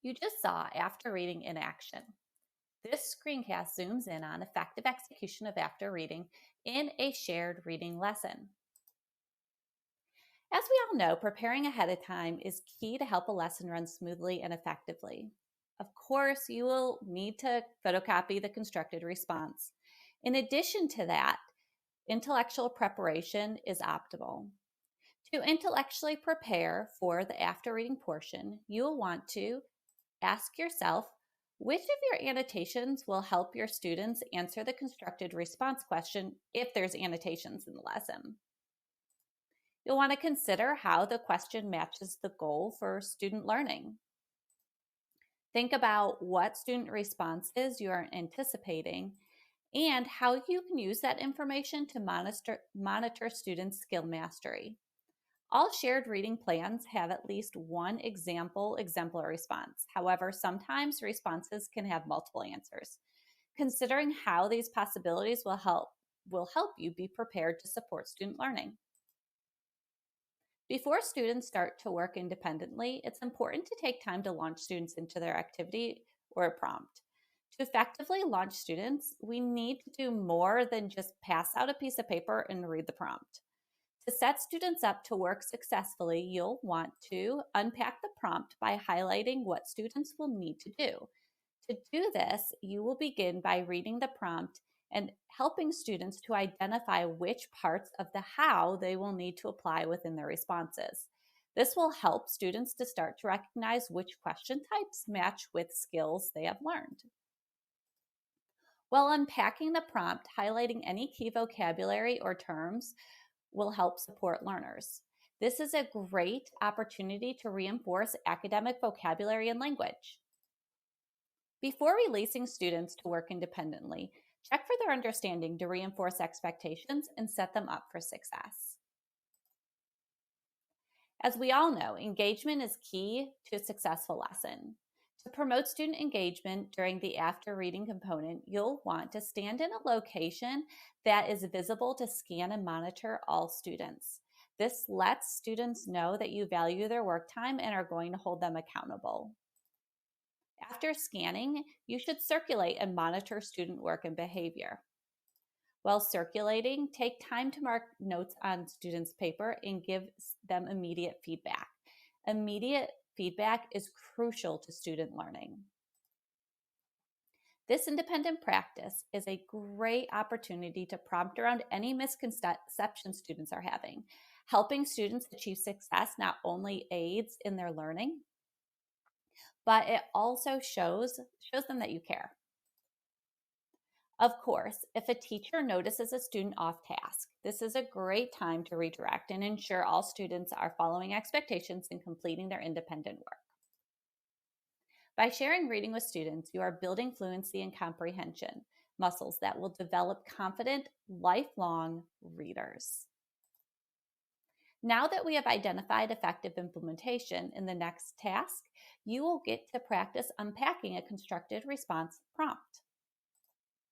You just saw After Reading in action. This screencast zooms in on effective execution of after reading in a shared reading lesson. As we all know, preparing ahead of time is key to help a lesson run smoothly and effectively. Of course, you will need to photocopy the constructed response. In addition to that, intellectual preparation is optimal. To intellectually prepare for the after reading portion, you will want to ask yourself which of your annotations will help your students answer the constructed response question if there's annotations in the lesson. You'll want to consider how the question matches the goal for student learning. Think about what student responses you are anticipating and how you can use that information to monitor students' skill mastery. All shared reading plans have at least one exemplar response. However, sometimes responses can have multiple answers. Considering how these possibilities will help you be prepared to support student learning. Before students start to work independently, it's important to take time to launch students into their activity or prompt. To effectively launch students, we need to do more than just pass out a piece of paper and read the prompt. To set students up to work successfully, you'll want to unpack the prompt by highlighting what students will need to do. To do this, you will begin by reading the prompt and helping students to identify which parts of the how they will need to apply within their responses. This will help students to start to recognize which question types match with skills they have learned. While unpacking the prompt, highlighting any key vocabulary or terms will help support learners. This is a great opportunity to reinforce academic vocabulary and language. Before releasing students to work independently, check for their understanding to reinforce expectations and set them up for success. As we all know, engagement is key to a successful lesson. To promote student engagement during the after reading component, you'll want to stand in a location that is visible to scan and monitor all students. This lets students know that you value their work time and are going to hold them accountable. After scanning, you should circulate and monitor student work and behavior. While circulating, take time to mark notes on students' paper and give them immediate feedback. Immediate feedback is crucial to student learning. This independent practice is a great opportunity to prompt around any misconceptions students are having. Helping students achieve success not only aids in their learning, but it also shows them that you care. Of course, if a teacher notices a student off task, this is a great time to redirect and ensure all students are following expectations and completing their independent work. By sharing reading with students, you are building fluency and comprehension muscles that will develop confident, lifelong readers. Now that we have identified effective implementation in the next task, you will get to practice unpacking a constructed response prompt.